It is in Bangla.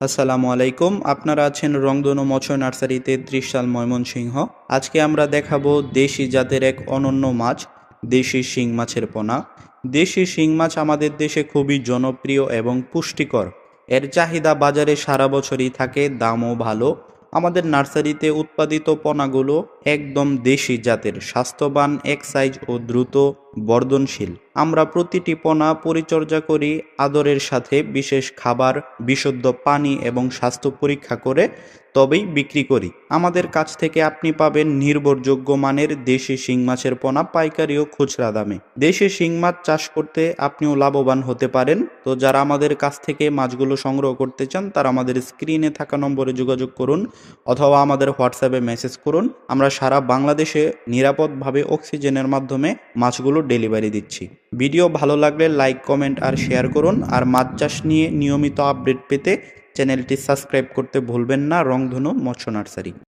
আসসালামু আলাইকুম। আপনারা আছেন রংধনু মৎস্য নার্সারিতে ত্রিশাল ময়মনসিংহ। আজকে আমরা দেখাবো দেশি জাতের এক অনন্য মাছ, দেশি শিং মাছের পোনা। দেশি শিং মাছ আমাদের দেশে খুবই জনপ্রিয় এবং পুষ্টিকর। এর চাহিদা বাজারে সারা বছরই থাকে, দামও ভালো। আমাদের নার্সারিতে উৎপাদিত পোনাগুলো একদম দেশি জাতের, স্বাস্থ্যবান, এক সাইজ ও দ্রুত বর্ধনশীল। আমরা প্রতিটি পোনা পরিচর্যা করি আদরের সাথে, বিশেষ খাবার, বিশুদ্ধ পানি এবং স্বাস্থ্য পরীক্ষা করে তবেই বিক্রি করি। আমাদের কাছ থেকে আপনি পাবেন নির্ভরযোগ্য মানের দেশি শিং মাছের পোনা পাইকারি ও খুচরা দামে। দেশি শিং মাছ চাষ করতে আপনিও লাভবান হতে পারেন। তো যারা আমাদের কাছ থেকে মাছগুলো সংগ্রহ করতে চান তারা আমাদের স্ক্রিনে থাকা নম্বরে যোগাযোগ করুন অথবা আমাদের হোয়াটসঅ্যাপে মেসেজ করুন। আমরা সারা বাংলাদেশে নিরাপদভাবে অক্সিজেনের মাধ্যমে মাছগুলো ডেলিভারি দিচ্ছি। ভিডিও ভালো লাগলে লাইক, কমেন্ট আর শেয়ার করুন। আর মাছ চাষ নিয়ে নিয়মিত আপডেট পেতে চ্যানেলটি সাবস্ক্রাইব করতে ভুলবেন না। রংধনু মৎস্য নার্সারি।